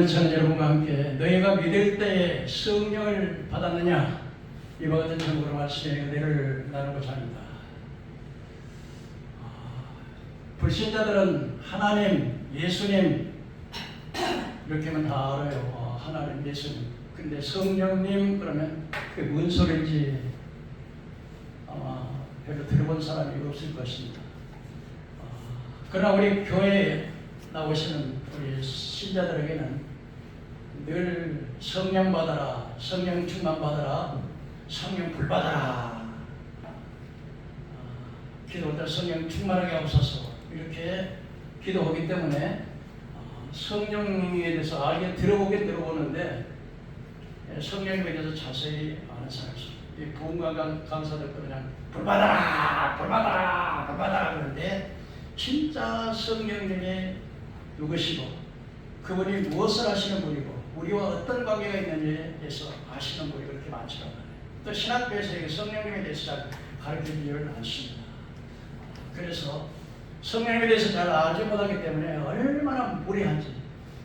오늘 저는 여러분과 함께 너희가 믿을 때에 성령을 받았느냐, 이와 같은 제목으로 말씀의 은혜를 나누고자 합니다. 불신자들은 하나님, 예수님 이렇게만 다 알아요. 하나님, 예수님. 근데 성령님 그러면 그게 무슨 소리인지 아마 별로 들어본 사람이 없을 것입니다. 그러나 우리 교회에 나오시는 우리 신자들에게는 늘 성령 받아라, 성령 충만 받아라, 성령 불 받아라, 기도할 때 성령 충만하게 하옵소서 이렇게 기도하기 때문에 성령에 대해서 알게 들어보긴 들어보는데 성령에 대해서 자세히 아는 사람이 없어요. 이 부흥과 강사들도 그냥 불 받아라, 불 받아라, 불 받아라 그러는데 진짜 성령님이 누구시고 그분이 무엇을 하시는 분이고 우리와 어떤 관계가 있는지에 대해서 아시는 분이 그렇게 많지 않아요. 또 신학교에서 성령님에 대해서 잘 가르치지를 않습니다. 그래서 성령님에 대해서 잘 알지 못하기 때문에 얼마나 무례한지,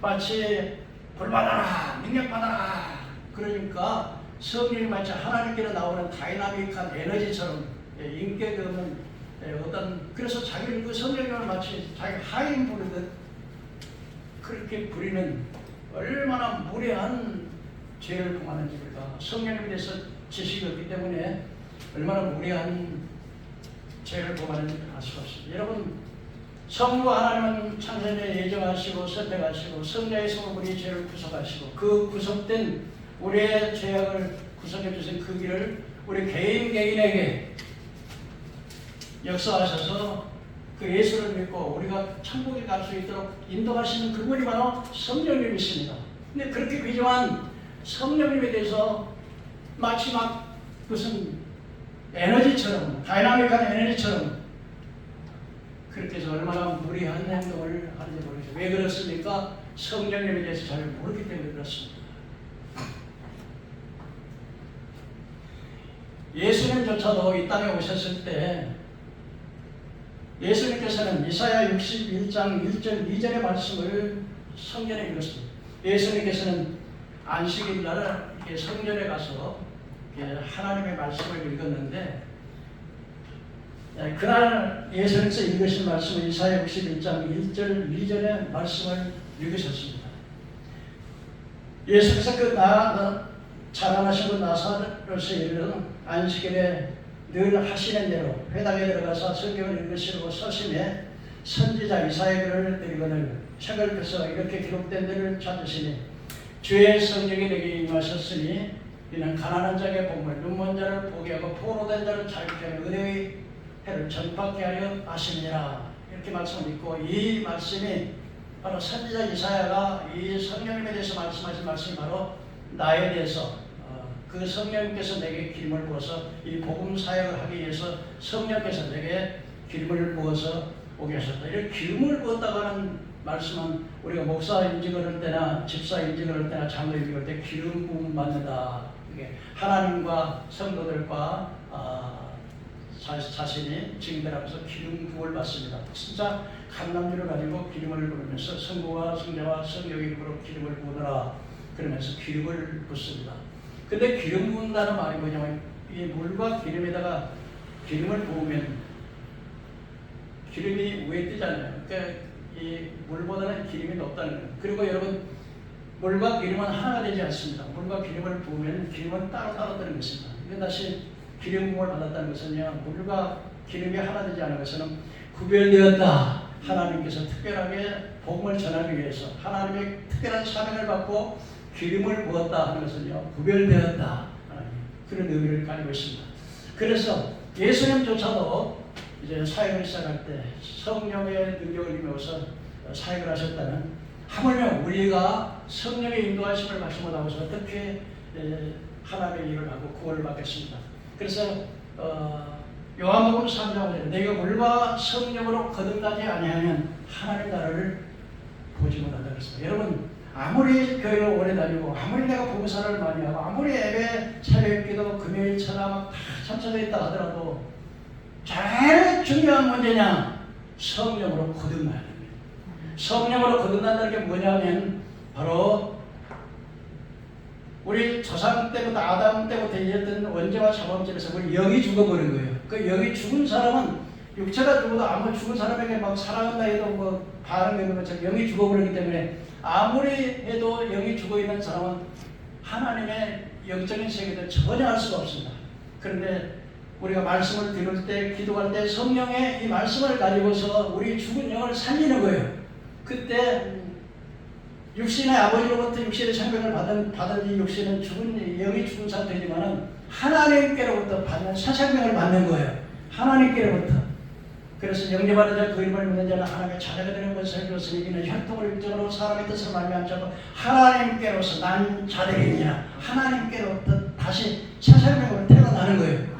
마치 불받아라, 능력받아라 그러니까 성령이 마치 하나님께로 나오는 다이나믹한 에너지처럼 인격 없는 어떤, 그래서 자기는 그 성령님을 마치 자기 하인 부르듯 그렇게 부리는 얼마나 무례한 죄를 범하는지 우리가 성령님에 대해서 지식이 없기 때문에 얼마나 무례한 죄를 범하는지 알 수가 없습니다. 여러분, 성부 하나님은 창세전에 예정하시고 선택하시고 성자의 손으로 우리 죄를 구속하시고 그 구속된 우리의 죄악을 구속해 주신 그 길을 우리 개인에게 역사하셔서 그 예수를 믿고 우리가 천국에 갈 수 있도록 인도하시는 그분이 바로 성령님이십니다. 근데 그렇게 귀중한 성령님에 대해서 마치 막 무슨 에너지처럼, 다이나믹한 에너지처럼 그렇게 해서 얼마나 무리한 행동을 하는지 모르겠어요. 왜 그렇습니까? 성령님에 대해서 잘 모르기 때문에 그렇습니다. 예수님조차도 이 땅에 오셨을 때 예수님께서는 이사야 61장 1절 2절의 말씀을 성전에 읽었습니다. 예수님께서는 안식일 날 성전에 가서 하나님의 말씀을 읽었는데 그날 예수님께서 읽으신 말씀은 이사야 61장 1절 2절의 말씀을 읽으셨습니다. 예수께서 그 자라나시고 나사렛에 이르는 안식일에 늘 하시는 대로 회당에 들어가서 성경을 읽으시고 서심에 선지자 이사야의 글을 읽거늘 책을 펴서 이렇게 기록된 데를 찾으시니 주의 성령이 내게 임하셨으니 이는 가난한 자에게 복음을, 눈먼 자를 보게 하고 포로된 자를 자유케 하는 은혜의 해를 전파케 하려 하심이니라. 이렇게 말씀을 읽고 이 말씀이 바로 선지자 이사야가 이 성령님에 대해서 말씀하신 말씀이 바로 나에 대해서 그 성령님께서 내게 기름을 부어서 이 복음 사역을 하기 위해서 성령께서 내게 기름을 부어서 오게 하셨다. 이렇게 기름을 부었다고 하는 말씀은 우리가 목사 인직을 할 때나 집사 인직을 할 때나 장로 인직을 할 때 기름 부음 받는다. 이게 하나님과 성도들과 자신이 증인들하면서 기름 부음을 받습니다. 진짜 감남주를 가지고 기름을 부으면서 성부와 성자와 성령의 이름으로 기름을 부으더라 그러면서 기름을 붓습니다. 근데 기름 부은다는 말이 뭐냐면 이 물과 기름에다가 기름을 부으면 기름이 위에 뜨잖아요. 그러니까 이 물보다는 기름이 높다는 거예요. 그리고 여러분, 물과 기름은 하나가 되지 않습니다. 물과 기름을 부으면 기름은 따로 뜨는 것입니다. 이건 다시 기름 부음을 받았다는 것은요, 물과 기름이 하나 되지 않은 것은 구별되었다. 하나님께서 특별하게 복음을 전하기 위해서 하나님의 특별한 사명을 받고 기름을 부었다 하는 것은요, 구별되었다 그런 의미를 가지고 있습니다. 그래서 예수님조차도 이제 사역을 시작할 때 성령의 능력을 힘입어서 사역을 하셨다는, 하물며 우리가 성령의 인도하심을 받지 못하고서 어떻게 하나님의 일을 하고 구원을 받겠습니다. 그래서 요한복음 3장 5절에 내가 물과 성령으로 거듭나지 아니하면 하나님 나라를 보지 못한다 그랬습니다. 여러분, 아무리 교회를 오래 다니고 아무리 내가 봉사를 많이 하고 아무리 예배, 새벽기도, 금요일 천하 다 참석되어 있다 하더라도 제일 중요한 문제냐? 성령으로 거듭나야 됩니다. 성령으로 거듭난다는 게 뭐냐면 바로 우리 조상 때부터 아담 때부터 있었던 원죄와 자범죄에서 우리 영이 죽어버린 거예요. 그 영이 죽은 사람은 육체가 죽어도 아무 죽은 사람에게 막 사랑한다 해도 뭐 반응되는 것처럼 영이 죽어버리기 때문에 아무리 해도 영이 죽어있는 사람은 하나님의 영적인 세계를 전혀 알 수가 없습니다. 그런데 우리가 말씀을 들을 때, 기도할 때 성령의 이 말씀을 가지고서 우리 죽은 영을 살리는 거예요. 그때 육신의 아버지로부터 육신의 생명을 받은 이 육신은 영이 죽은 상태이지만은 하나님께로부터 받는 새 생명을 받는 거예요. 하나님께로부터. 그래서 영접하는 자, 그 이름을 믿는 자는 하나님의 자녀가 되는 것을 그것을 이기는 혈통을 입증으로 사람의 뜻을 말미암지 않고 하나님께로서 난 자들이니라. 하나님께로부터 다시 새 생명으로 태어나는 거예요.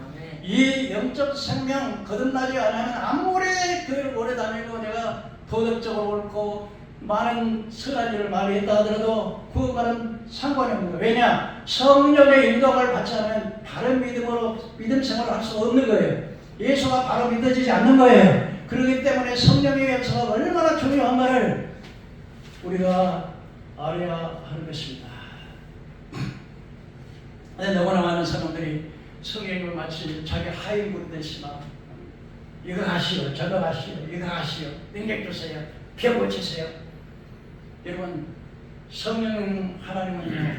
이 영적 생명 거듭나지 않으면 아무리 교회를 오래 다니고 내가 도덕적으로 옳고 많은 선한 일을 많이 했다 하더라도 그거와는 상관이 없는 거예요. 왜냐? 성령의 인도를 받지 않으면 바른 믿음 생활을 할 수 없는 거예요. 예수가 바로 믿어지지 않는 거예요. 그렇기 때문에 성령의 역사가 얼마나 중요한가를 우리가 알아야 하는 것입니다. 너무나 많은 사람들이 성령님을 마치 자기 하인분 되시나 이거 하시오, 저거 하시오, 이거 하시오, 능력 주세요, 병 고치세요. 여러분, 성령 하나님은요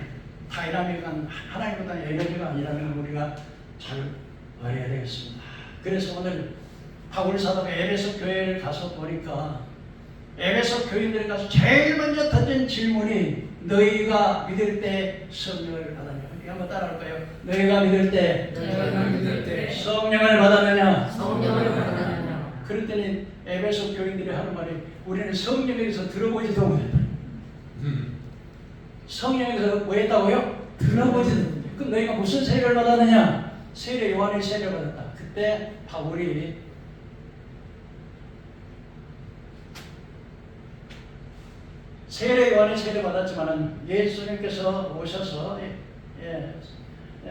다이나믹한 하나님보다 에너지가 아니라는 우리가 잘 알아야 되겠습니다. 그래서 오늘 바울 사도가 에베소 교회를 가서 보니까 에베소 교인들이 가서 제일 먼저 던진 질문이 너희가 믿을 때 성령을 받았냐? 한번 따라할까요? 너희가 믿을 때 성령을 받았느냐? 그랬더니 에베소 교인들이 하는 말이 우리는 성령에서 들어보지도 못했다. 성령에서 뭐 했다고요? 들어보지도 못했다. 그럼 너희가 무슨 세례를 받았느냐? 세례 요한의 세례를 받았다. 그때 바울이 세례 요한의 세례를 받았지만은 예수님께서 오셔서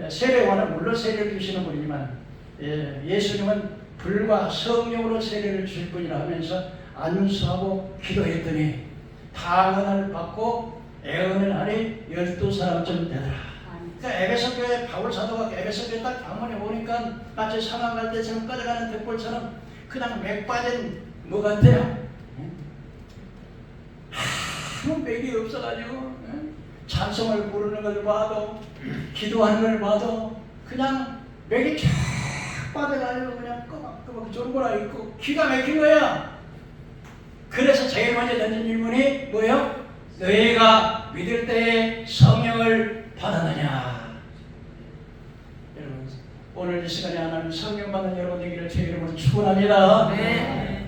세례 요한은 물론 세례를 주시는 분이지만 예수님은 불과 성령으로 세례를 주실 분이라 하면서 안수하고 기도했더니 당언을 받고 애언을 하니 12사람쯤 되더라. 그러니까 에베소 교회 바울 사도가 에베소 교회 딱 방문해 보니까 마치 상황 갈 때처럼 꺼져가는 벽돌처럼 그냥 맥 빠진 뭐 같아요? 아무 맥이 없어가지고 찬송을 부르는 걸 봐도 기도하는 걸 봐도 그냥 맥이 쫙 빠져가지고 그냥 꼬박꼬박 졸고라 있고 기가 막힌 거야. 그래서 제일 먼저 던진 질문이 뭐예요? 너희가 믿을 때에 성령을 받았느냐? 여러분, 오늘 이 시간에 하나님 성령 받는 여러분 되기를 제 이름으로 축원합니다. 네.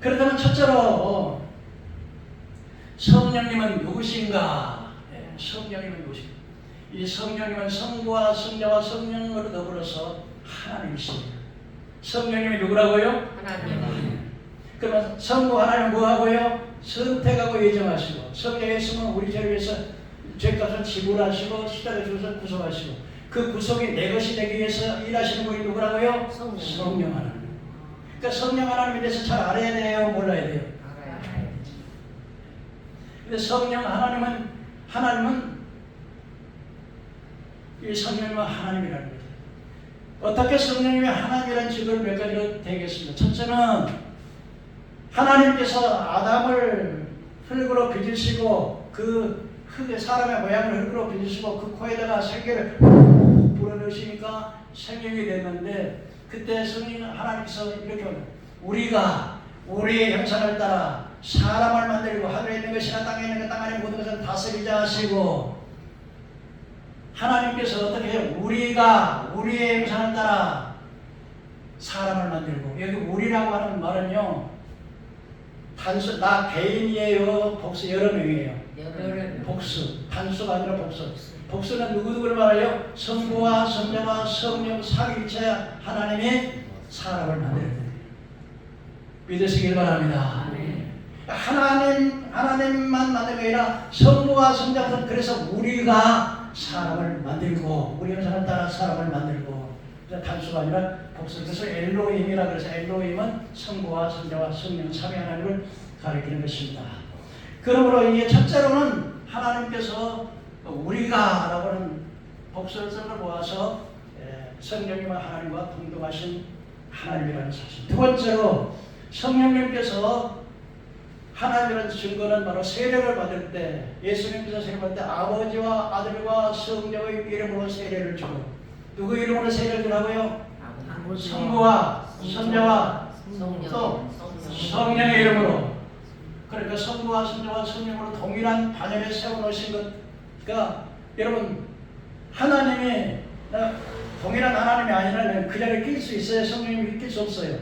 그렇다면 첫째로 성령님은 누구신가? 성령님은 누구신가? 이 성령님은 성부와 성자와 성령으로 더불어서 하나님이십니다. 성령님이 누구라고요? 하나님. 그러면 성부 하나님 뭐하고요? 선택하고 예정하시고 성령의 있으면 우리 죄를 위해서 죄값을 지불하시고 십자가에 죽어서 구속하시고 그 구속이 내 것이 되기 위해서 일하시는 분이 누구라고요? 성령 하나님. 그러니까 성령 하나님에 대해서 잘 알아야 돼요? 몰라야 돼요? 근데 성령 하나님은 이 성령님은 하나님이라는 거죠. 어떻게 성령님이 하나님이라는 직을 몇 가지로 되겠습니다. 첫째는 하나님께서 아담을 흙으로 빚으시고 그 흙의 사람의 모양을 흙으로 빚으시고 그 코에다가 생기를 불어넣으시니까 생명이 됐는데 그때 성령 하나님께서 이렇게 우리가 우리의 형상을 따라 사람을 만들고 하늘에 있는 것이나 땅에 있는 것 땅 안에 모든 것을 다스리자 하시고 하나님께서 어떻게 해요? 우리가 우리의 형상을 따라 사람을 만들고 여기 우리라고 하는 말은요 단수 나 개인이에요 복수 여러 명이에요 복수 단수가 아니라 복수 복수는 누구누구를 말해요? 성부와 성자와 성령 삼위일체 하나님이 사람을 만들어요. 믿으시길 바랍니다. 하나님만 만든 게 아니라 성부와 성자는 그래서 우리가 사람을 만들고 우리 형상을 따라 사람을 만들고 단수가 아니라 복수. 그래서 엘로힘이라 그래서 엘로힘은 성부와 성자와 성령 삼위 하나님을 가리키는 것입니다. 그러므로 이게 첫째로는 하나님께서 우리가 라고는 복수를 쓴 걸 모아서 성령님과 하나님과 동등하신 하나님이라는 사실. 두 번째로 성령님께서 하나님이라는 증거는 바로 세례를 받을 때, 예수님께서 세례 받을 때 아버지와 아들과 성령의 이름으로 세례를 주고, 누구 이름으로 세례를 주라고요? 성부와 성자와 또 성령의 이름으로. 그러니까 성부와 성자와 성령으로 동일한 반열에 세워놓으신 것. 그러니까 여러분, 하나님이 동일한 하나님이 아니라면 그 자리에 낄 수 있어요? 성령님이 낄 수 없어요?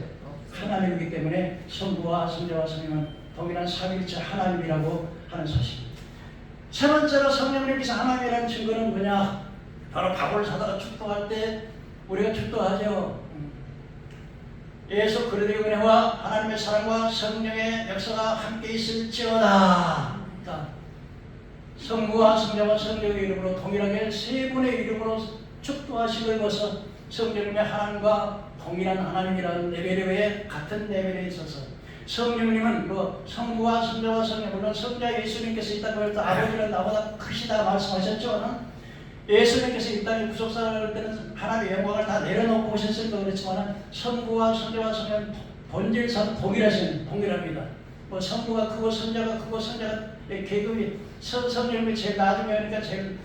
하나님이기 때문에 성부와 성자와 성령은 동일한 삼위일체 하나님이라고 하는 사실입니다. 세 번째로 성령님께서 하나님이라는 증거는 뭐냐? 바로 바울 사도가 축도할 때 우리가 축도하죠. 예수 그리스도의 은혜와 하나님의 사랑과 성령의 역사가 함께 있을지어다. 그러니까 성부와 성자와 성령의 이름으로 동일하게 세 분의 이름으로 축도하신 걸 벗어 성령님의 하나님과 동일한 하나님이라는 레벨에 같은 레벨에 있어서 성령님은 그 성부와 성자와 성령, 물론 성자 예수님께서 이 땅에 올 때 아버지는 나보다 크시다 말씀하셨죠. 예수님께서 이 땅에 구속사를 할 때는 하나님의 영광을 다 내려놓고 오셨을 거 그렇지만 성부와 성자와 성령 본질상 동일합니다. 뭐 성부가 크고 성자가 크고 성자가 계급이 성령님이 제일 나중에 하니까 제일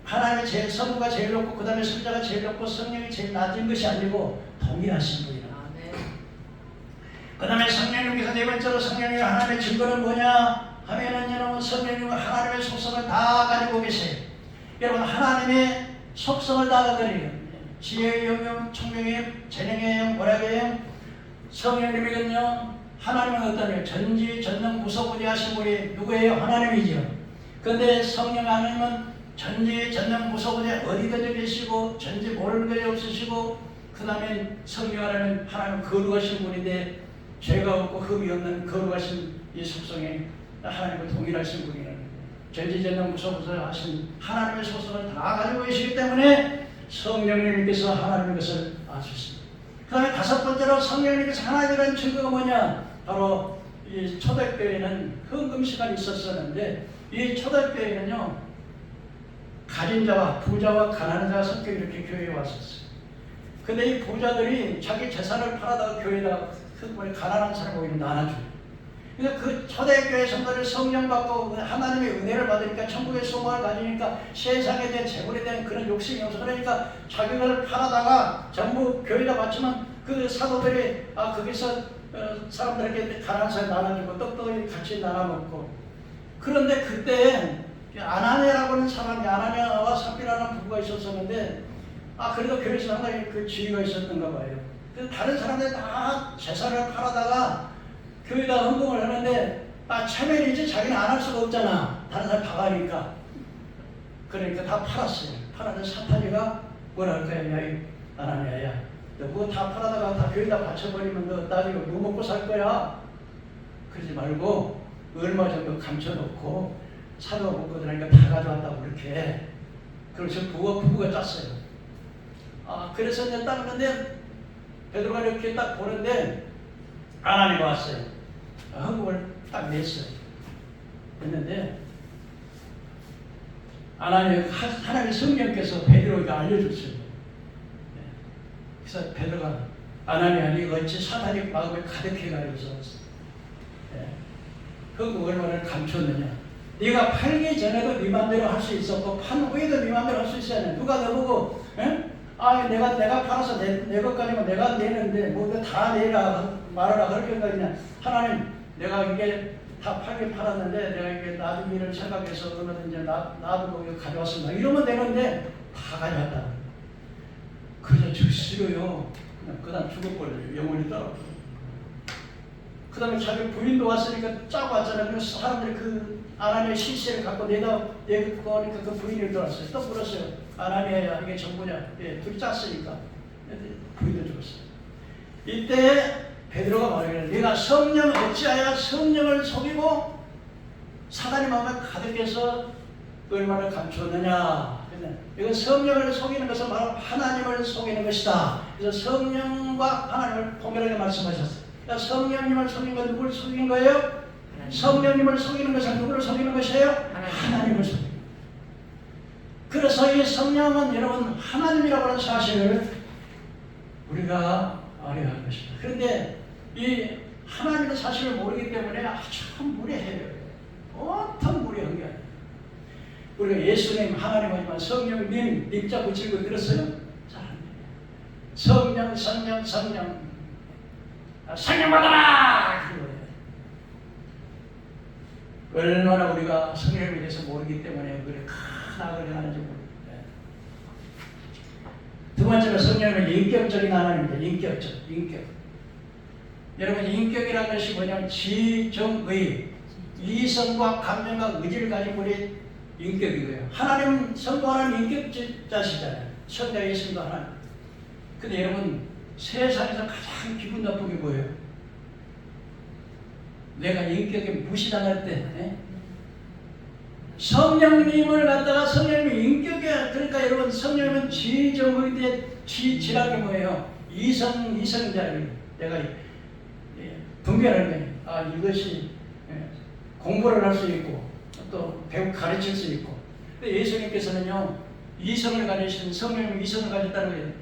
하나님이 제일 성부가 제일 높고 그 다음에 성자가 제일 높고 성령이 제일 낮은 것이 아니고 동일하신 분이라. 그 다음에 성령님께서 네 번째로 성령님의 하나님의 증거는 뭐냐 하면은 여러분 성령님은 하나님의 속성을 다 가지고 계세요. 여러분 하나님의 속성을 다 가지고 계세요. 지혜의 영역, 총명의 영, 재능의 영, 모략의 영. 성령님이거든요. 하나님은 어떠냐? 전지전능 무소부지하신 분이 누구예요? 하나님이죠. 그런데 성령 하나님은 전지전능 무소부지 어디든지 계시고 전지 모르는 것이 없으시고 그 다음에 성령 하나님은 거룩하신 분인데 죄가 없고 흠이 없는 거룩하신 이 속성에 하나님과 동일하신 분이라는 거예요. 전지전능 무소부지하신 하나님의 속성을 다 가지고 계시기 때문에 성령님께서 하나님의 것을 알 수 있습니다. 그 다음에 다섯 번째로 성령님께서 하나님이라는 증거가 뭐냐? 바로 이 초대교회는 헌금 시간이 있었었는데 이 초대교회는요 가진 자와 부자와 가난한 자가 섞여 이렇게 교회에 왔었어요. 근데 이 부자들이 자기 재산을 팔아다가 교회에다가 가난한 사람을 오히려 나눠줘요. 그러니까 그 초대교회 성도들 성령 받고 하나님의 은혜를 받으니까 천국의 소망을 가지니까 세상에 대한 재물에 대한 그런 욕심이 없어. 그러니까 자기를 팔아다가 전부 교회에다 바치면 그 사도들이 거기서 사람들에게 가난한 사람 나눠주고 떡떡이 같이 나눠먹고. 그런데 그때 아나니아라고 하는 사람이 아나니아와 삽비라는 부부가 있었었는데 그래도 교회에서 상당히 그 지위가 있었던가 봐요. 다른 사람들 다 재산을 팔아다가 교회에다 헌금을 하는데 체면이지 자기는 안 할 수가 없잖아. 다른 사람 다 가니까. 그러니까 다 팔았어요. 팔았는데 사탄이가 뭐라 할 거야? 야, 아나니아야, 너 그거 다 팔아다가 다 교회에다 바쳐버리면 너 나중에 뭐 먹고 살 거야? 그러지 말고 얼마 정도 감춰놓고 사도가 먹고 들으니까 다 가져왔다고 그렇게. 그래서 부부가 짰어요. 그래서 이제 딱 하는데 베드로가 이렇게 딱 보는데 아나니아가 왔어요. 헌금을 딱 냈어요. 했는데 아나니아 하나님의 성령께서 베드로에게 알려줬어요. 그래서 베드로가 아나니아 니 어찌 사탄이 마음에 가득해가지고서 헌금 얼마를 감췄느냐? 네가 팔기 전에도 네 맘대로 할 수 있었고 판 후에도 네 맘대로 할 수 있어야 해. 누가 너보고 내가 팔아서 내 것까지만 내가 내는데 뭐 다 내라 말하라 그럴 생각이냐? 하나님 내가 이게 다 팔긴 팔았는데 내가 이게 나중 일을 생각해서 얼마든지 나도 이거 가져왔습니다. 이러면 되는데 다 가져왔다. 그래서 저 싫어요. 그 다음 죽어버려요. 영원히 따라오고. 그 다음에 자기 부인도 왔으니까 짜고 왔잖아요. 그래서 사람들이 그 아나니아의 실체를 갖고 내고 하니까 그 부인이 들어왔어요. 또 물었어요. 아나니아야 이게 전부냐? 둘이 짰으니까. 부인도 죽었어요. 이때 베드로가 말하기를 네가 성령 어찌하여 성령을 속이고 사단의 마음에 가득해서 얼마나 감추었느냐. 이건 성령을 속이는 것은 바로 하나님을 속이는 것이다. 그래서 성령과 하나님을 동일하게 말씀하셨어요. 그러니까 성령님을 속인 건 누굴 속인 거예요? 성령님을 속이는 것은 누구를 속이는 것이에요? 하나님을 속이는 것이에요. 그래서 이 성령은 여러분 하나님이라고 하는 사실을 우리가 알아야 하는 것입니다. 그런데 이 하나님의 사실을 모르기 때문에 아주 무례해요. 어떤 무례한 게 아니에요. 우리가 예수님, 하나님 하지만 성령님, 님자 붙이는 거 들었어요? 잘 안 돼요. 성령, 성령, 성령. 성령 받아라! 얼마나 우리가 성령에 대해서 모르기 때문에 그래 큰 악을 하는지 모릅니다. 두 번째로 성령은 인격적인 하나님입니다. 인격. 여러분 인격이라는 것이 뭐냐면 지정의, 이성과 감정과 의지를 가진 분이 인격이고요. 하나님은 성부하나님 인격자시잖아요. 성자 예수님도 하나님. 근데 여러분 세상에서 가장 기분 나쁜 게 뭐예요? 내가 인격에 무시당할 때 성령님을 갖다가 성령님이 인격에, 그러니까 여러분 성령님은 지정의 지라는 게 뭐예요? 이성자를 내가 분별하는 거예요. 아, 이것이 공부를 할 수 있고 또 배우 가르칠 수 있고. 근데 예수님께서는요 이성을 가지신, 성령님 이성을 가졌다는 거예요.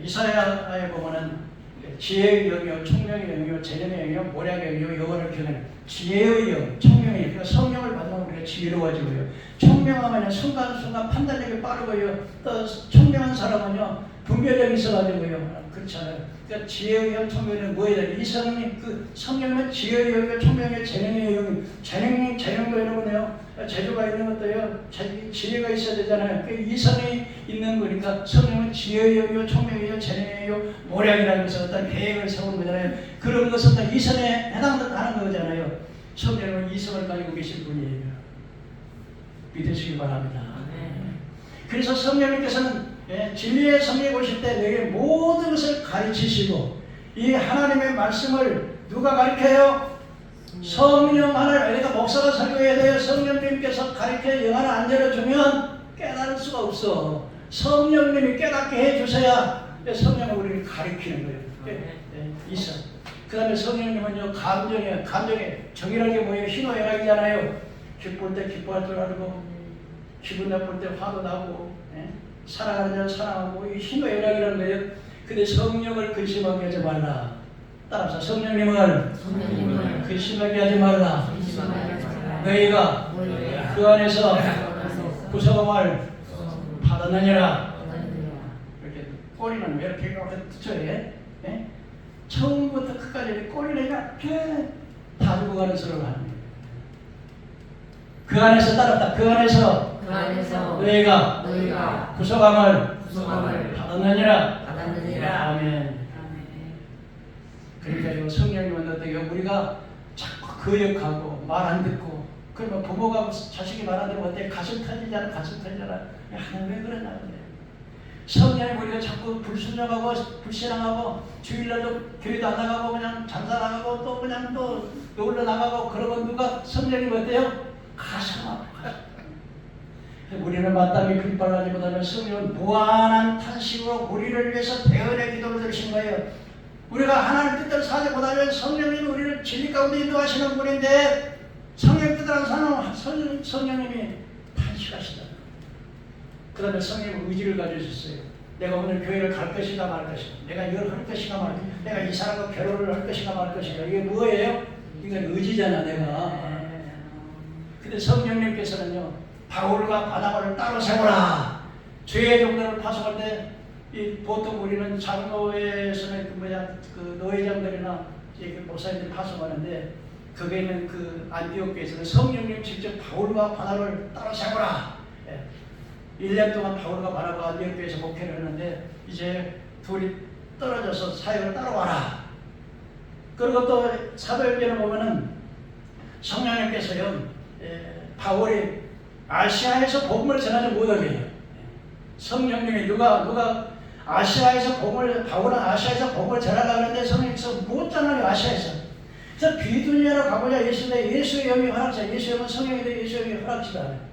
이사야에 보면은 지혜의 영이요, 총명의 영이요, 재능의 영이요, 모략의 영이요, 여호와를 경외하는 지혜의 영, 총명의 영. 그러니까 성령을 받으면 우리가 지혜로워지고요. 총명하면요 순간순간 판단력이 빠르고요. 또 총명한 사람은요 분별력이 있어가지고요. 그렇잖아요. 그러니까 지혜의 영, 총명의 영, 뭐에 대해 이성이 그 성령은 지혜의 영이요, 총명의 재능의 영, 재능도 여러분요. 재주가 있는 것도요, 지혜가 있어야 되잖아요. 그 이성이 있는 거니까 성령은 지혜의 영이요, 총명의 영, 재능의 영, 모략이라는 것은 어떤 계획을 세우는 거잖아요. 그런 것은 다 이성에 해당하는 거잖아요. 성령은 이성을 가지고 계신 분이에요. 믿으시기 바랍니다. 그래서 성령님께서는 진리의 성령에 오실 때 너희 모든 것을 가르치시고, 이 하나님의 말씀을 누가 가르쳐요? 성령 하나님. 그러니까 목사가 설교해야 돼요. 성령님께서 가르쳐 영 하나 안 열어주면 깨달을 수가 없어. 성령님이 깨닫게 해주셔야 성령은 우리를 가르치는 거예요. 있어. 그 다음에 성령님은요 감정에 정의라는 게 뭐예요? 희노애락이잖아요. 기쁠 때 기뻐할 줄 알고, 기분 나쁠 때 화도 나고, 사랑하는 자는 사랑하고, 이 희노애락이라는 거예요. 근데 성령을 근심하게 하지 말라. 따라서 성령님을 근심하게 하지 말라. 너희가 그 안에서 구속함을 받았느니라. 이렇게 꼬리는 왜 이렇게 붙여요? 처음부터 끝까지 꼬리를 이렇게 다 주고 가는 소리를 하는 거예요. 그 안에서 따랐다. 그 안에서 너희가 구속함을 받았느니라. 아멘. 그러니까 성령님은 어떻게 우리가 자꾸 거역하고 말 안 듣고, 그러면 부모가 자식이 말 안 들으면 어때? 가슴 터지잖아. 하나님 왜 그러냐. 성령님 우리가 자꾸 불순종하고 불신앙하고 주일날도 교회도 안 나가고 그냥 잠사 나가고 또 그냥 또 놀러 나가고, 그러면 누가 성령님 어때요? 가슴 아파. 우리는 마땅히 빗발라지보다는 성령은 무한한 탄식으로 우리를 위해서 대언의 기도를 들으신 거예요. 우리가 하나님 뜻대로 사지 못하면 성령님이 우리를 진리 가운데 인도하시는 분인데, 성령 뜻대로 사는 성령님이 탄식하시다. 그 다음에 성령님은 의지를 가지셨어요. 내가 오늘 교회를 갈 것인가 말 것인가, 내가 이걸 할 것인가 말 것인가, 내가 이 사람과 결혼을 할 것인가 말 것인가. 이게 뭐예요? 이건 의지잖아, 내가. 근데 성령님께서는요, 바울과 바나바를 따로 세워라. 죄의 종들을 파송할 때, 보통 우리는 장로회에서는 그 노회장들이나 목사님들이 파송하는데, 거기에는 그 안디옥 교회에서는 성령님 직접 바울과 바나바를 따로 세워라. 1년 동안 바울과 바나바가 안디옥 교회에서 목회를 했는데, 이제 둘이 떨어져서 사역을 따라와라. 그리고 또 사도행전을 보면은 성령님께서요, 바울이 아시아에서 복음을 전하지 못하게 해요. 성령님이 누가 아시아에서 바울은 아시아에서 복음을 전하려고 하는데 성령님께서 못 전하요, 아시아에서. 그래서 비두니아로 가보자. 예수의 영이 허락자, 예수의 영은 성령인데 예수의 영이 허락지다.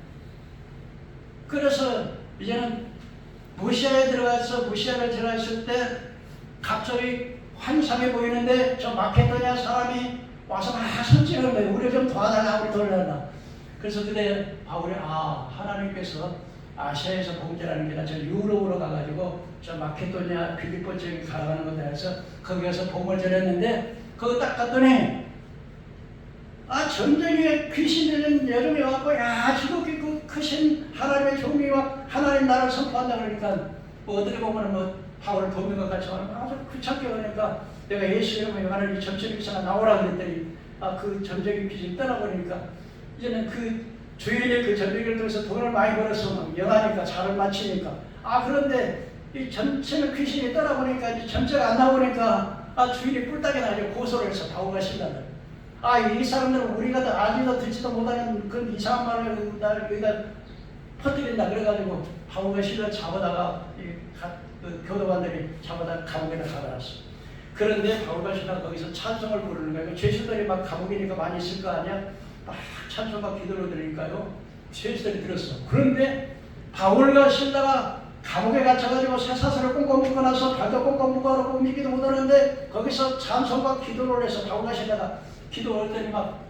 그래서 이제는 무시아에 들어가서 무시아를 지나갔을 때 갑자기 환상이 보이는데, 저 마케도냐 사람이 와서 막 손질하는 거예요. 우리 좀 도와달라, 우리 도와달라. 그래서 그때 바울이 하나님께서 아시아에서 봉제라는 게 아니라 저 유럽으로 가가지고 저 마케도니아 빌립보 쪽에 가라가는 것에 대해서 거기 가서 복음을 전했는데 거기 딱 갔더니 전쟁에 귀신 들린 여름에 와갖고 지독히 그 크신 하나님의 종이와 하나님 나라를 선포한다 그러니까 뭐 어떻게 보면 뭐 바울을 돕는 것 같이 하는 아주 귀찮게 하니까 내가 예수 이름으로 요한을 이 점쟁이 귀신아 나오라 그랬더니 그 점쟁이 귀신이 떠나버리니까 이제는 그 주인의 그 점쟁이를 통해서 돈을 많이 벌어서 막 영하니까 잘을 마치니까 그런데 이 점쟁이 귀신이 떠나보니까 이제 점쟁이가 안 나오니까 주인이 뿔딱이 나죠. 고소를 해서 바울과 신라를 이 사람들은 우리가 알지도 듣지도 못하는 그런 이상한 말을 여기다 퍼뜨린다 그래가지고 바울과 신라를 잡아다가 그 교도관들이 잡아다 감옥에다 가둬놨어. 그런데 바울과 신라가 거기서 찬송을 부르는 거예요. 죄수들이 막 감옥이니까 많이 있을 거 아니야? 막 찬송과 기도를 들으니까요. 죄수들이 들었어. 그런데 바울과 신라가 감옥에 갇혀가지고 쇠사슬을 꽁꽁 묶어 놔서 발도 꽁꽁 묶어 놓고 움직이도 못하는데 거기서 찬송과 기도를 해서 바울과 신라가 기도할 때니 막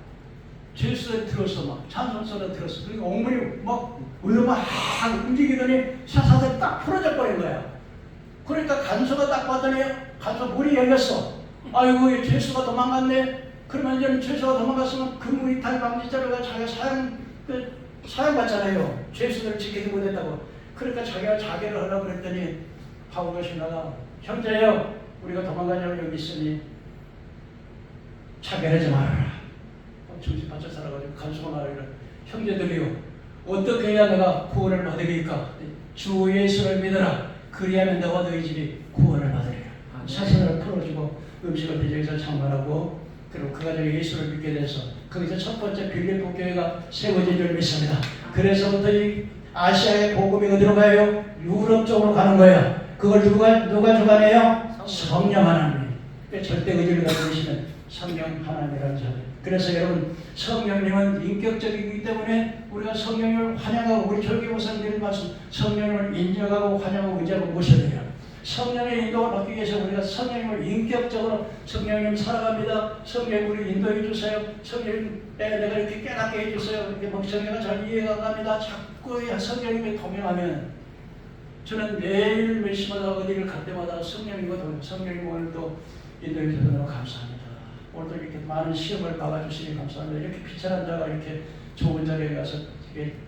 죄수들이 들었어. 막 찬송 소리 들었어. 그리고 옥문이 막 울려막 움직이더니 쇠사슬이 딱 풀어져 버린 거야. 그러니까 간수가 딱 봤더니 간수 문이 열렸어. 아이고 죄수가 도망갔네. 그러면 이제 죄수가 도망갔으면 그 문이 탈 방지자료가 자기가 사형받잖아요. 죄수들을 지키지 못했다고. 그러니까 자기가 자결을 하려고 그랬더니 바울과 신라가 형제여 우리가 도망가자고 여기 있으니 자결하지 말아라. 정신 바짝 살아가지고 간수가 말하기를 형제들이요 어떻게 해야 내가 구원을 받으리까? 주 예수를 믿어라. 그리하면 너와 너희 집이 구원을 받으리라. 사슬을 풀어주고 음식을 대접해서 창건하고 그리고 그 가정에 예수를 믿게 돼서 거기서 첫 번째 빌립보 교회가 세워진 줄 믿습니다. 그래서부터 이 아시아의 복음이 어디로 가요? 유럽 쪽으로 가는 거예요. 그걸 누가 주관해요? 성령 하나님. 절대 의지를 가지고 계시는 성령 하나님이라는 자들. 그래서 여러분 성령님은 인격적이기 때문에 우리가 성령을 환영하고 우리 절기목사님들 말씀 성령을 인정하고 환영하고 의지하고 모셔야 돼요. 성령의 인도를 받기 위해서 우리가 성령님을 인격적으로 성령님 사랑합니다. 성령 우리 인도해 주세요. 성령 내가 이렇게 깨닫게 해주세요. 이렇게 성령을 잘 이해가 갑니다. 자꾸 성령님을 동행하면 저는 매일 매시마다 어디를 갈 때마다 성령님과 성령님 오늘도 인도해 주셔서 너무 감사합니다. 오늘도 이렇게 많은 시험을 막아주시니 감사합니다. 이렇게 비천한 자가 이렇게 좋은 자리에 가서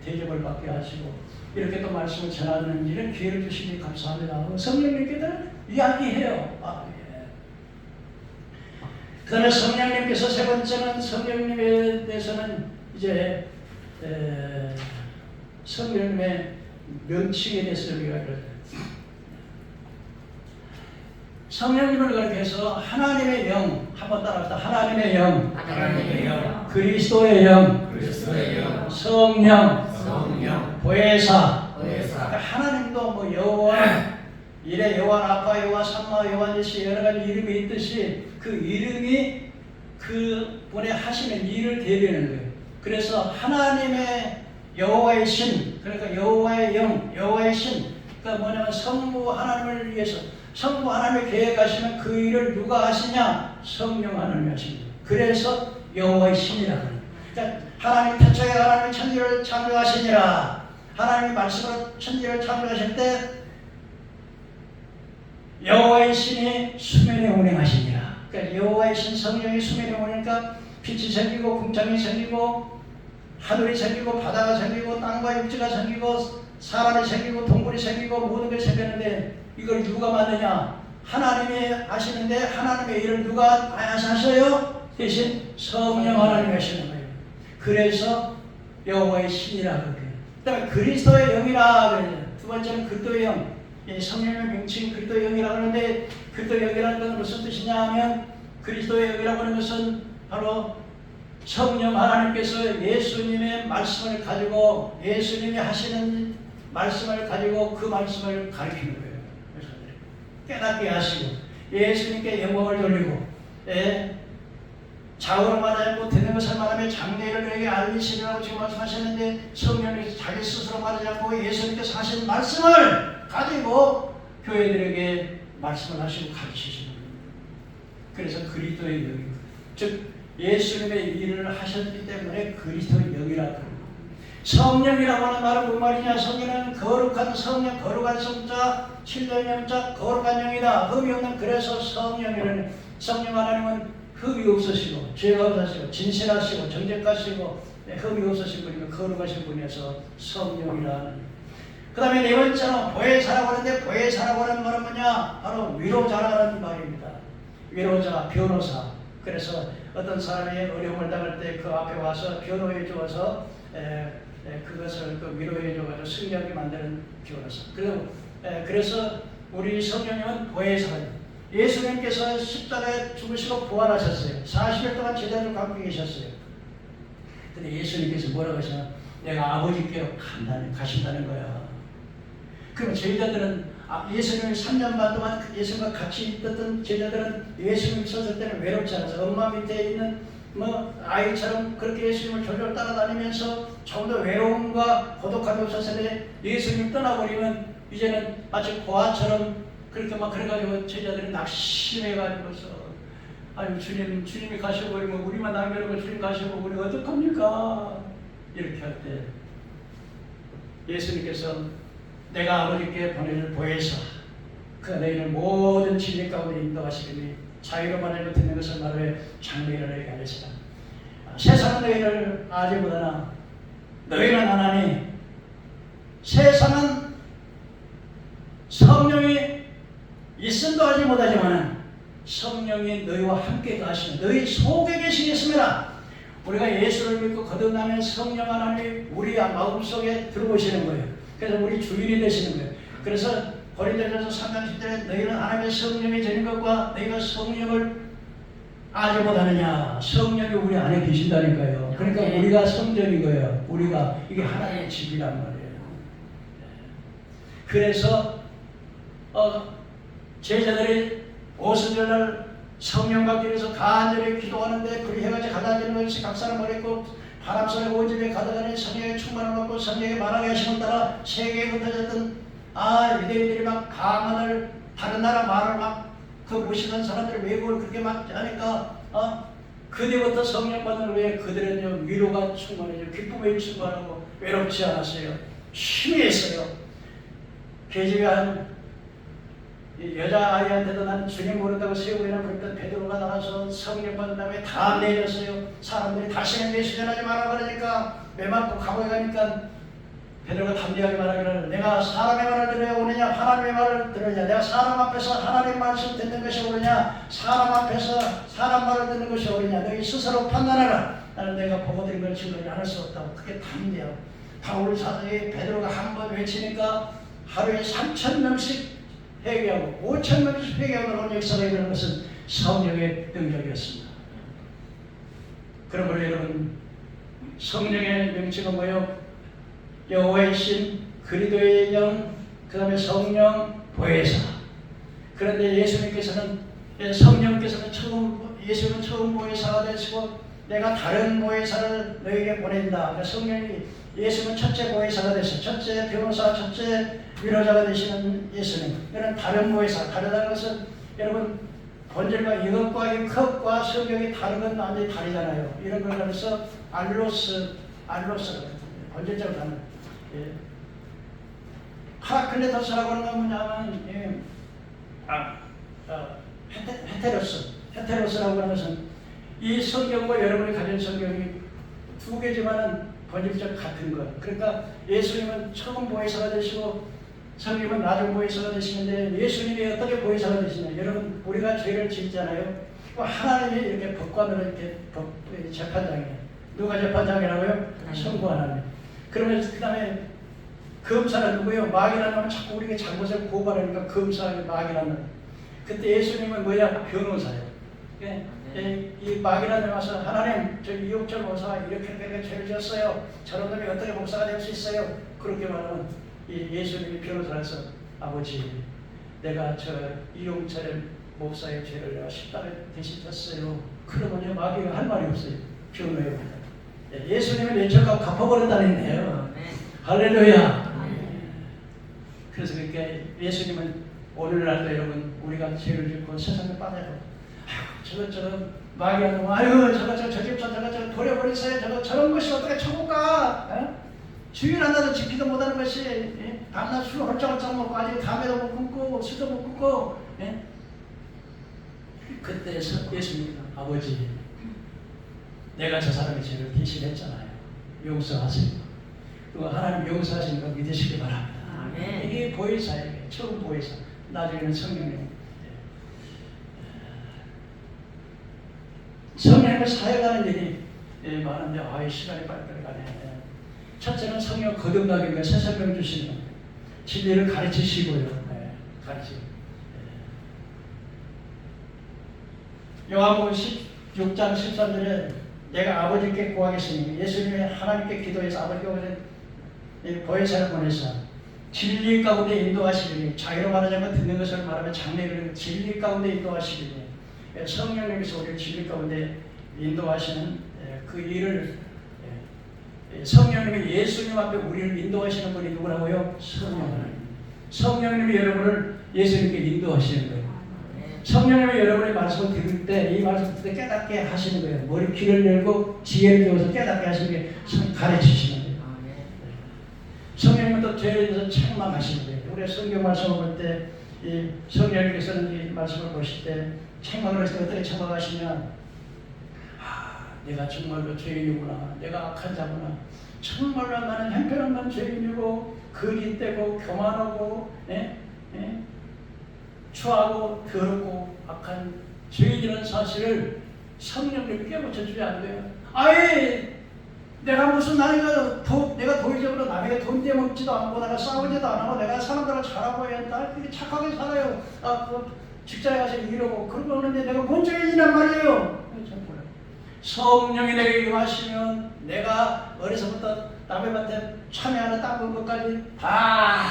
대접을 받게 하시고 이렇게 또 말씀을 전하는 이런 기회를 주시니 감사합니다. 성령님께서 이야기해요. 그 다음에 성령님께서 세 번째는 성령님에 대해서는 이제 성령님의 명칭에 대해서 우리가 성령님을 그렇게 해서 하나님의 영 한번 따라합시다. 하나님의 영, 그리스도의 영, 성령, 보혜사. 그러니까 하나님도 뭐 여호와, 이레 여호와, 라파 여호와, 삼마 여호와, 니시 여러 가지 이름이 있듯이 그 이름이 그 분의 하시는 일을 대변하는 거예요. 그래서 하나님의 여호와의 신, 그러니까 여호와의 영, 여호와의 신. 그러니까 뭐냐면 성부 하나님을 위해서 성부 하나님의 계획하시면 그 일을 누가 하시냐? 성령 하나님이 하십니다. 그래서 여호와의 신이라고 합니다. 그러니까 하나님 태초에 하나님이 천지를 창조하시니라. 하나님이 말씀으로 천지를 창조하실 때 여호와의 신이 수면에 운행하시니라. 그러니까 여호와의 신 성령이 수면에 운행하니까 빛이 생기고 궁창이 생기고 하늘이 생기고 바다가 생기고 땅과 육지가 생기고 사람이 생기고 동물이 생기고 모든 게 생겼는데 이걸 누가 만드냐? 하나님이 하시는데 하나님의 일을 누가 하셔요? 대신 성령 하나님이 하시는 거예요. 그래서 여호와의 신이라고 그래요. 그 다음에 그리스도의 영이라 그래요. 두 번째는 그리스도의 영. 성령의 명칭 그리스도의 영이라고 하는데 그리스도의 영이라는 것은 무슨 뜻이냐 하면 그리스도의 영이라고 하는 것은 바로 성령 하나님께서 예수님의 말씀을 가지고 예수님이 하시는 말씀을 가지고 그 말씀을 가르치는 거예요. 깨닫게 하시고 예수님께 영광을 돌리고 좌우로 말하지 않고 듣는 것을 말하며 장래를 그에게 알리시리라고 지금 말씀하셨는데 성령이 자기 스스로 말하지 않고 예수님께서 하신 말씀을 가지고 교회들에게 말씀을 하시고 가르치시는 거예요. 그래서 그리스도의 영입니다. 즉 예수님의 일을 하셨기 때문에 그리스도의 영이라고 합니다. 성령이라고 하는 말은 무슨 말이냐? 성령은 거룩한 성령, 거룩한 성자, 7년 영자, 거룩한 영이다. 흠이 없는, 그래서 성령이라는, 성령 하나님은 흠이 없으시고 죄가 없으시고 진실하시고 정직하시고 흠이 없으신 분이고 거룩하신 분이어서 성령이라는. 그 다음에 네 번째는 보혜사라고 하는데, 보혜사라고 하는 말은 뭐냐? 바로 위로자라는 말입니다. 위로자, 변호사. 그래서 어떤 사람이 어려움을 당할 때 그 앞에 와서 변호해 주어서 그것을 그 위로해 줘가지고 승리하게 만드는 변호사. 그래서 우리 성령님은 보혜사예요. 예수님께서 십자가에 죽으시고 부활하셨어요. 40일 동안 제자들 갖고 계셨어요. 근데 예수님께서 뭐라고 하시냐? 내가 아버지께로 가신다는 거야. 그럼 제자들은 예수님이 3년 반 동안 예수님과 같이 있었던 제자들은 예수님 있었을 때는 외롭지 않아서 엄마 밑에 있는 아이처럼 그렇게 예수님을 졸졸 따라다니면서 좀 더 외로움과 고독함이 없었는데, 예수님 떠나버리면 이제는 마치 고아처럼 그렇게 막 그래가지고 제자들이 낙심해가지고서 아유 주님이 가셔버리면 우리만 남겨놓고 주님 가셔버리면 우리 어떡합니까? 이렇게 할 때 예수님께서 내가 아버지께 보내줄 보혜사, 그가 너희를 모든 진리 가운데 인도하시리니 자유로만 알고 듣는 것을 말하여 장래를 너희에게 알리시라. 세상은 너희를 아지 못하나 너희는 아나니, 세상은 성령이 있음도 하지 못하지만 성령이 너희와 함께 가시는 너희 속에 계시겠습니다. 우리가 예수를 믿고 거듭나면 성령 하나님이 우리 마음속에 들어오시는 거예요. 그래서 우리 주인이 되시는 거예요. 그래서 고린도전서 3장 10절에 너희는 하나님의 성령이 되는 것과 너희가 성령을 아지 못하느냐. 성령이 우리 안에 계신다니까요. 그러니까 우리가 성전인 거예요. 우리가 이게 하나님의 집이란 말이에요. 그래서 제자들이 오순절날 성령 받기 위해서 간절히 기도하는데 불이 해같이 갈라지는 것이 각 사람 머리고 바람소리 온 집에 가득하니 성령의 충만을 받고 성령의 말하게 하심을 따라 세계에 흩어졌던 유대인들이 막 강언을 다른 나라 말을 막 그 무식한 사람들이 외국을 그렇게 막 하니까 그때부터 성령 받은 후에 그들은 위로가 충만해져 기쁨에 충만하고 외롭지 않았어요. 힘이 있어요. 계집에 한 여자아이한테도 난 주님 모른다고 세우이나 그랬던 베드로가 나가서 성령 받은 다음에 다 내렸어요. 사람들이 다시는 예수 전하지 마라 그러니까 매 맞고 감옥에 가니까 베드로가 담대하게 말하기를 내가 사람의 말을 들어야 오느냐 하나님의 말을 들으냐. 내가 사람 앞에서 하나님 말씀 듣는 것이 옳으냐 사람 앞에서 사람 말을 듣는 것이 옳으냐. 너희 스스로 판단하라. 나는 내가 보고 들은 걸 증거하지 않을 수 없다고. 그게 담대하고 바울 사도에 베드로가 한 번 외치니까 하루에 3,000명씩 회개하고 5,000명씩 회개하고 나온 역사가 일어나는 것은 성령의 능력이었습니다. 그러므로 여러분 성령의 명칭은 뭐예요? 여호와의 신, 그리스도의 영, 그 다음에 성령, 보혜사. 그런데 예수님께서는 예수님은 처음 보혜사가 되시고 내가 다른 보혜사를 너에게 보낸다. 그러니까 성령이 예수는 첫째 보혜사가 되시고 첫째 변호사, 첫째 위로자가 되시는 예수님. 이런 다른 보혜사, 다르다는 것은 여러분 본질과 이것과 이 컵과 성경이 다른 건 완전히 다르잖아요. 이런 걸 그래서 알로스 본질적으로 다른. 파라클레토스라고 하는 건 뭐냐면 헤테로스라고 하는 것은 이 성경과 여러분이 가진 성경이 두 개지만은 본질적 같은 것. 그러니까 예수님은 처음 보혜사가 되시고 성령은 나중 보혜사가 되시는데 예수님이 어떻게 보혜사가 되시냐. 여러분 우리가 죄를 짓잖아요. 하나님이 이렇게 법관으로 이렇게 재판장이에요. 누가 재판장이라고요? 성부 하나님. 그러면 그 다음에 검사는 누구예요? 마귀라는 놈은 자꾸 우리에게 잘못을 고발하니까 검사하고 마귀라는. 그때 예수님은 뭐야? 변호사예요. 이 마귀라는 놈이 와서 하나님 저 이용철 목사가 이렇게 죄를 지었어요. 저런 놈이 어떻게 목사가 될 수 있어요? 그렇게 말하면 이 예수님이 변호사라서 아버지 내가 저 이용철 목사의 죄를 내가 십자가에 대신 졌어요. 그러면 마귀가 할 말이 없어요. 변호해요. 예수님을 내적하고 갚아버렸다는 거예요. 할렐루야. 그래서 그렇게 예수님은 오늘날도 여러분 우리가 죄를 짓고 세상에 빠져요. 저것저것 마귀는 아유 저 집사 저거 버려버리세요. 저런 것이 어떻게 천국 가? 주일 하나도 지키도 못하는 것이 밤낮 술 홀짝홀짝 먹고 아직 담배도 못 끊고 술도 못 끊고 그때 예수님 아버지 내가 저 사람의 죄를 대신했잖아요. 용서하세요. 또 하나님 용서하시는 거 믿으시기 바랍니다. 아멘. 이게 보혜사예요. 처음 보혜사. 나중에는 성령님. 성령을 사역하는 일이 많은데 시간이 빨리 가네. 첫째는 성령 거듭나게 위해 새 생명 주시는 겁니다. 진리를 가르치시고요. 가르치고. 요한복음 16장 13절에 내가 아버지께 구하겠으니 예수님이 하나님께 기도해서 아버지께 보혜사를 보내서 진리 가운데 인도하시리니 자유로 말하자면 듣는 것을 말하면 장래를 진리 가운데 인도하시리니 성령님께서 우리를 진리 가운데 인도하시는 그 일을 성령님이 예수님 앞에 우리를 인도하시는 분이 누구라고요? 성령님이 여러분을 예수님께 인도하시는 거예요. 성령님이 여러분의 말씀을 들을 때 이 말씀을 듣을 때 깨닫게 하시는 거예요. 머리 귀를 열고 지혜를 주어서 깨닫게 하시는 게 가르치시는 거예요. 성령님은 또 죄에 대해서 책망하시는 거예요. 우리가 성경 말씀을 볼 때 이 성령님께서는 이 말씀을 보실 때 책망을 하실 때 어떻게 책망하시냐? 내가 정말로 죄인이구나. 내가 악한 자구나. 정말로 나는 형편없는 죄인이고 거짓되고 교만하고 추하고 더럽고 악한 죄인이라는 사실을 성령님이 깨우쳐주지 않아요. 아예 내가 무슨 내가 도의적으로 남에게 돈 떼먹지도 않고 내가 싸우지도 안 하고 내가 사람들을 잘하고 나 착하게 살아요. 직장에 가서 일하고 그러고 오는데 내가 뭔 죄인이란 말이에요. 성령이 내게 임하시면 내가 어려서부터 남의 밭에 참여하는 닦은 것까지 다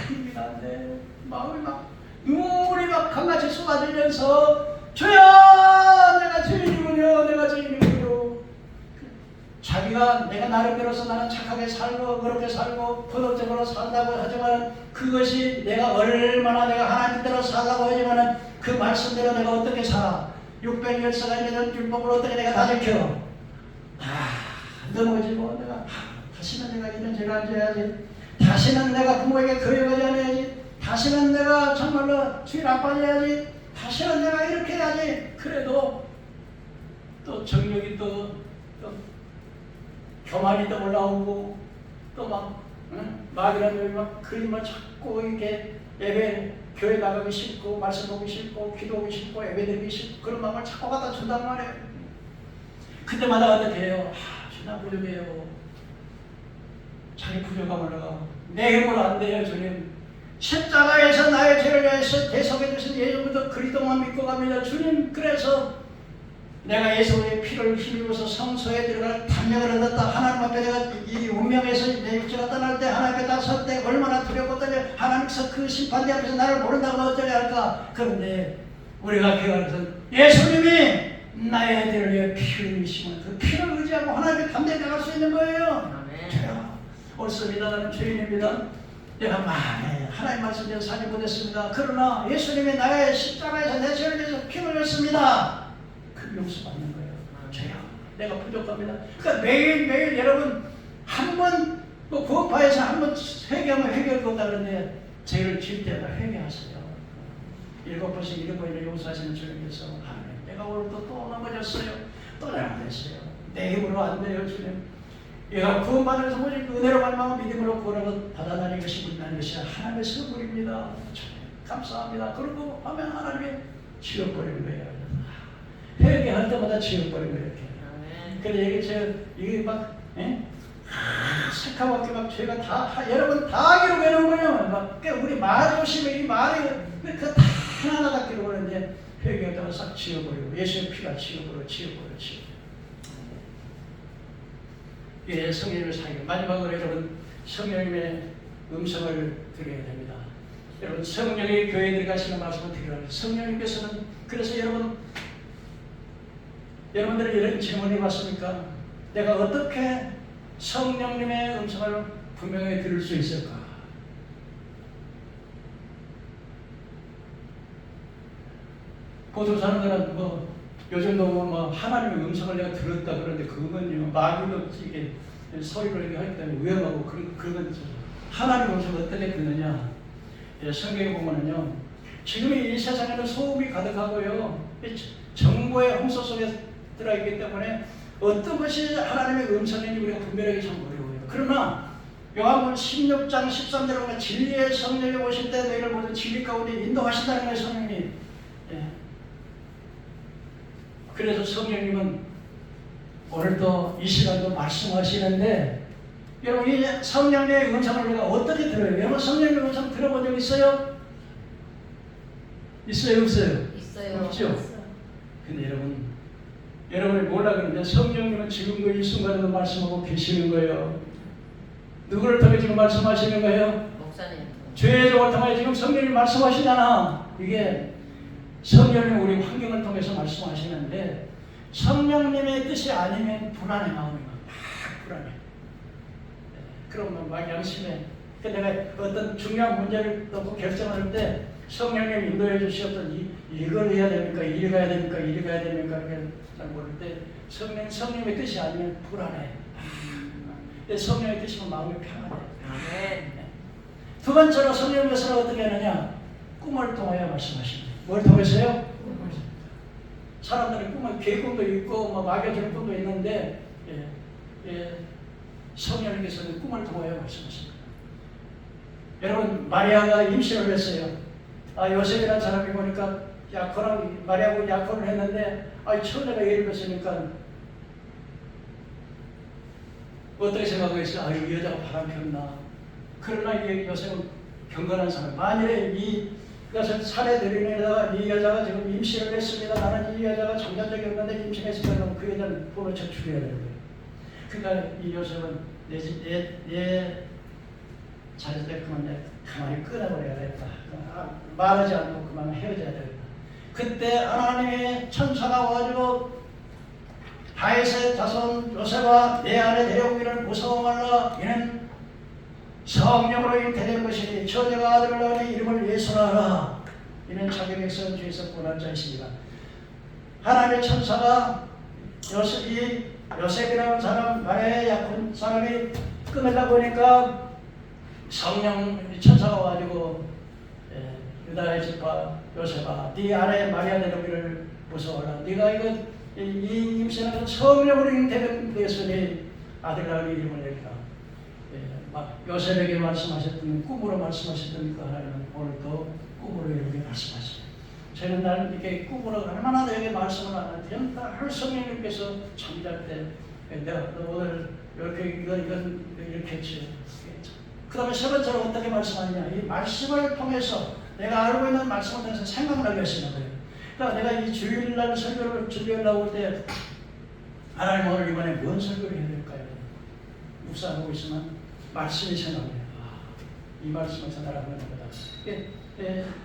힘이 나는데 마음이 막 눈물이 막 강같이 쏟아지면서 주여 내가 죄인이군요. 내가 죄인이군요. 자기가 내가 나름대로서 나는 착하게 살고 그렇게 살고 도덕적으로 산다고 하지만 그것이 내가 얼마나 내가 하나님대로 살라고 하지만 그 말씀대로 내가 어떻게 살아 600열사가 있는 율법을 어떻게 내가 다 지켜 넘어지고 내가 다시는 내가 이런 죄를 안 져야지 다시는 내가 부모에게 거역하지 않아야지 다시는 내가 정말로 주일 안 빠져야지 다시는 내가 이렇게 해야지 그래도 또 정력이 또 교만이 또 올라오고 또 막 마귀라는 놈이 막 그림을 찾고 이렇게 예배 교회 나가기 싫고 말씀 보기 싫고 기도하기 싫고 예배 드리기 싫고 그런 마음을 자꾸 갖다 준단 말이에요. 그때마다 어떻게 해요? 나 부족해요. 자기 부족함을 내가 내 힘으로 안 돼요 주님. 십자가에서 나의 죄를 위해서 대속해 주신 예수부터 그리스도만 믿고 갑니다 주님. 그래서 내가 예수의 피를 힘입어서 성소에 들어갈 담력을 얻었다. 하나님 앞에 내가 이 운명에서 내 육체가 떠날 때 하나님 앞에 다 설 때 얼마나 두렵고 떨려 하나님께서 그 심판대 앞에서 나를 모른다고 어쩌려 할까. 그런데 우리가 기억하면서 예수님이 나의 죄를 위해 피를 흘리시면 그 피를 의지하고 하나님께 담대히 나갈 수 있는 거예요. 저요 옳습니다. 나는 죄인입니다. 내가 많이 하나님 말씀대로 살지 못했습니다. 그러나 예수님이 나의 십자가에서 내 죄를 위해서 피를 흘렸습니다. 용서받는 거예요. 저요. 내가 부족합니다. 그러니까 매일 여러분 한 번 구원파에서 한 번 회개하면 회개할 거다 그러는데 죄를 지을 때마다 회개하세요. 7번씩 7번이나 용서하시는 주님께서 내가 오늘 또 넘어졌어요. 또 잘못했어요. 내 힘으로 안 돼요 주님. 얘가 구원받으면서 오직 은혜로 말미암아 믿음으로 구원을 받아나는 것이 우리나는 것이 하나님의 선물입니다. 감사합니다. 그러고 하면 하나님이 지워버리는 거예요. 회개할 때마다 지워버리고 이렇게. 그래 이게 막 새카맣게 막 죄가 다 여러분 다 기록해놓은 거예요. 막 우리 말 조심해 이 말이 그다 하나하나 기록하는데 회개할 때마다 싹 지워버리고 예수의 피가 지워버려. 예, 성령님을 사귀고 마지막으로 여러분 성령님의 음성을 들어야 됩니다. 여러분 성령의 교회에 들어가시는 말씀을 드리라고 성령님께서는 그래서 여러분들이 이런 질문이 왔습니까? 내가 어떻게 성령님의 음성을 분명히 들을 수 있을까? 보통 사람들은 요즘도 뭐 하나님의 음성을 내가 들었다 그러는데 그건요 마귀도 이게 소리를 이렇게 하기 때문에 위험하고 그런 하나님의 음성을 어떻게 듣느냐? 예, 성경에 보면은요 지금 이 세상에는 소음이 가득하고요 정보의 홍수 속에 들어있기 때문에 어떤 것이 하나님의 음성인지 우리가 분별하기 참 어려워요. 그러나 요한복음 16장 13절에 보면 진리의 성령이 오실 때 너희를 모두 진리 가운데 인도하신다는 거예요. 성령님. 예. 그래서 성령님은 오늘도 이 시간도 말씀하시는데 여러분 이 성령의 음성을 우리가 어떻게 들어요? 여러분 성령의 음성 들어본 적 있어요? 있어요? 없어요? 있어요. 없죠? 근데 여러분이 몰라 그러는데 성령님은 지금도 이 순간에도 말씀하고 계시는 거예요. 누구를 통해 지금 말씀하시는 거예요? 목사님. 죄의 종을 통해 지금 성령님 말씀하시잖아. 이게 성령님 우리 환경을 통해서 말씀하시는데 성령님의 뜻이 아니면 불안해 마음이 막 불안해. 그러면 막 양심에 내가 어떤 중요한 문제를 놓고 결정할 때 성령님 인도해 주셨던 이걸 해야 됩니까? 이리 가야 됩니까? 이리 가야 됩니까? 이렇게 잘 모를 때 성령의 뜻이 아니면 불안해. 근데 성령의 뜻이면 마음이 평안해. 아멘. 두 번째로 성령께서는 어떻게 하느냐? 꿈을 통하여 말씀하십니다. 뭘 통해서요? 사람들의 꿈은 개꿈도 있고 뭐 마귀의 꿈도 있는데 성령께서는 꿈을 통하여 말씀하십니다. 여러분 마리아가 임신을 했어요. 요셉이라는 사람이 보니까 야코랑 마리아하고 야코를 했는데 처녀가 예를 뵀으니까 어떻게 생각하겠어요? 이 여자가 바람 피웠나. 그러나 이 요셉은 경건한 사람. 만일에 이것을 살해드리려다가 이 여자가 지금 임신을 했습니다. 나는 이 여자가 정상적이 없는데 임신했습니다. 그럼 그 여자는 부모쳐 죽여야 되는 거예요. 그러니까 이 요셉은 내 자리에서 그만 가만히 끊어버려야겠다. 말하지 않고 그만 헤어져야 되겠다. 그때 하나님의 천사가 와가지고 다윗의 자손 요셉아 내 안에 데려오기를 무서워 말라. 이는 성령으로 잉태된 것이니 처녀가 아들을 낳으니 이름을 예수라 하라. 이는 자기 백성 중에서 구원할 자이시니라. 하나님의 천사가 요셉이라는 사람 말에 약한 사람이 끊으려 보니까 성령 천사가 와가지고 유다의 집과 요셉아 네 안에 마리아 데려오기를 무서워라. 네가 이 임신은 성령으로 잉태된 것이니 아들 낳으니 이름을 내리라. 요셉에게 말씀하셨던 꿈으로 말씀하셨던 그 하나님은 오늘도 꿈으로 이렇게 말씀하십니다. 저는 나는 이렇게 꿈으로 얼마나 내게 말씀을 안 하는데 늘 성령님께서 잠잘 때 내가 너 오늘 이건 이렇게 했지. 그 다음에 세 번째로 어떻게 말씀하느냐. 이 말씀을 통해서 내가 알고 있는 말씀을 통해서 생각나게 하시는 거예요. 그러니까 내가 이 주일날 설교를 준비하려고 할 때 하나님 오늘 이번에 뭔 설교를 해야 될까요? 묵상하고 있으면 말씀이 생각나요. 이 말씀을 전달하는 거다.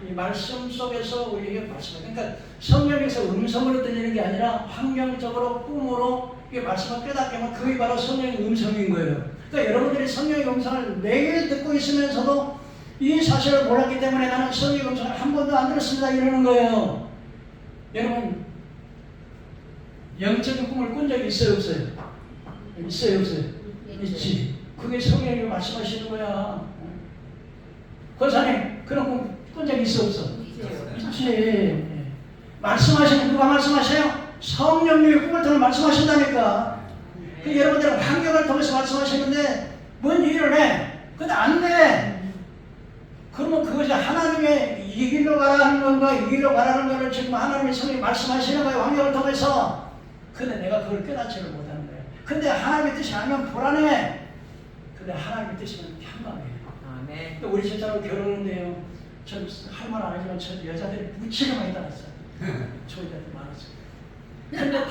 이 말씀 속에서 우리에게 말씀을 그러니까 성령에서 음성으로 들리는 게 아니라 환경적으로 꿈으로 이게 말씀을 깨닫게 하면 그게 바로 성령의 음성인 거예요. 그러니까 여러분들이 성령의 음성을 매일 듣고 있으면서도 이 사실을 몰랐기 때문에 나는 성령의 음성을 한 번도 안 들었습니다 이러는 거예요. 여러분 영적인 꿈을 꾼 적이 있어요 없어요? 있어요 없어요? 있지. 그게 성령이 말씀하시는 거야. 권사님 그런 꿈 꾼 적이 있어 없어? 있지. 말씀하시는 누가 말씀하세요? 성령님이 꿈을 통해 말씀하신다니까. 그 여러분들은 환경을 통해서 말씀하시는데 뭔 일을 해? 근데 안 돼. 그러면 그것이 하나님의 이 길로 가라는 건가 이 길로 가라는 거를 지금 하나님의 성령이 말씀하시는 거예요. 환경을 통해서. 근데 내가 그걸 깨닫지를 못하는 거예요. 근데 하나님의 뜻이 아니면 불안해. 근데 하나님의 뜻이면 평강해요. 아멘. 우리 집사람 결혼했는데요. 전 할 말 안 하지만 저 여자들이 무지하게 많이 따랐어요. 저 여자들 많았어요. 근데 다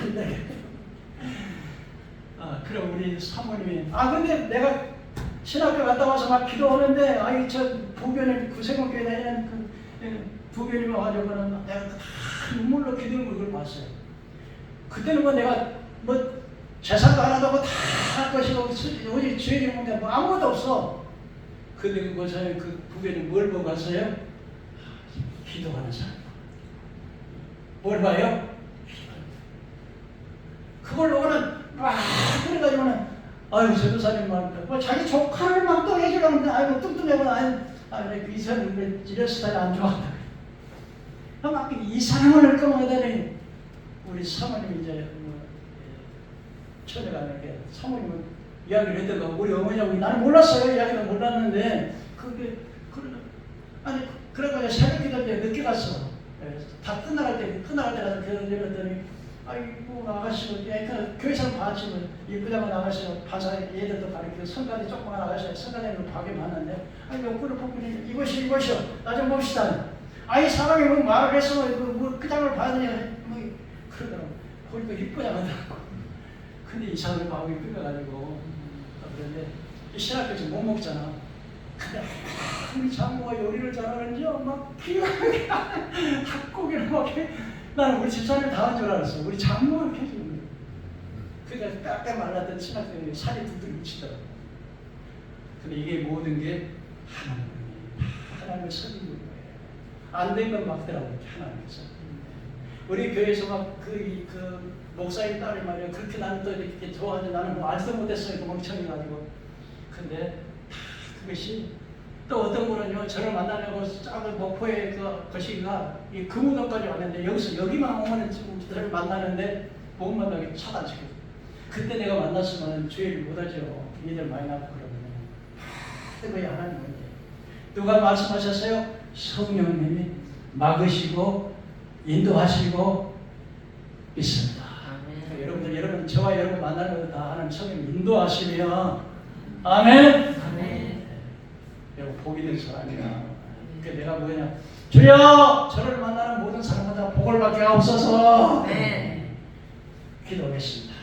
안 되게. 그럼 우리 사모님이 근데 내가 신학교 갔다 와서 막 기도하는데 저 부교님 구세군교회 다니는 그 부교님이 와가지고는 내가 다 눈물로 기도하는 걸 봤어요. 그때는 뭐 내가 뭐 재산도 하나도 없고 다 할 것이고 오직 주의 이름인데 뭐 아무것도 없어. 근데 그 부교님 뭘 보고 갔어요? 기도하는 사람. 뭘 봐요? 그걸 보고는 막 그래가지고는 아유 전도사님 막 뭐 자기 조카를 막 또 해주려는데 아이고 뚱뚱해고 아니 이 사람이 이런 스타일 안 좋아한다. 막 이 사람을 끌어내더니 우리 사모님 이제 처녀가 이렇게 사모님은 이야기를 했다가 우리 어머니하고 나는 몰랐어요. 이야기도 몰랐는데 그게 아니 그래가지고 새벽 기도 때 늦게 갔어. 다 끝나갈 때 가서 기도드렸더니 아이고 아가씨가 그 교회에서 봤지만 이쁘다고 나가서 바사 얘들도 가르치고 성가대 조그만 아가씨가 성가대는 밥에 봤는데 아니 옆구리 보더니 이것이요 나 좀 봅시다. 아니 사람이 뭐 말을 했어 그 장을 봐야 되냐 뭐 그러더라고. 거기도 이쁘다고 하더라고. 근데 이 사람이 마음이 끌려가지고 그런데 신학교에서 못 먹잖아. 근데 우리 장모가 요리를 잘하는지 막 피가 닭고기를 막 해. 나는 우리 집사람이 다 한 줄 알았어. 우리 장모가 이렇게 해주는 거야. 그러니까 깎아 말랐던 신학생이 살이 두드려 묻히더라고. 근데 이게 모든 게 하나님의 선임인 거예요. 안 된 건 막더라고. 하나님께서. 우리 교회에서 막 그 목사님 딸이 말이야. 그렇게 나는 또 이렇게 좋아하는데 나는 뭐 알지도 못했어요. 그 멍청이가지고. 근데 그것이 또 어떤 분은요 저를 만나려고 작은 목포에 그 거시기가 이 금우동까지 왔는데 여기만 오면 저를 만나는데 못 만나게 차단시켜. 그때 내가 만났으면 주의를 못하죠. 이들 많이 나고 그러면 그게 하나님 문제. 누가 말씀하셨어요? 성령님이 막으시고 인도하시고 있습니다. 여러분 저와 여러분 만나는 거 다 하나님 성령 인도하시며 아멘. 여러분 복이 된 사람이야. 그러니까 내가 뭐냐? 주여 저를 만나는 모든 사람마다 복을 받게 하옵소서. 기도하겠습니다.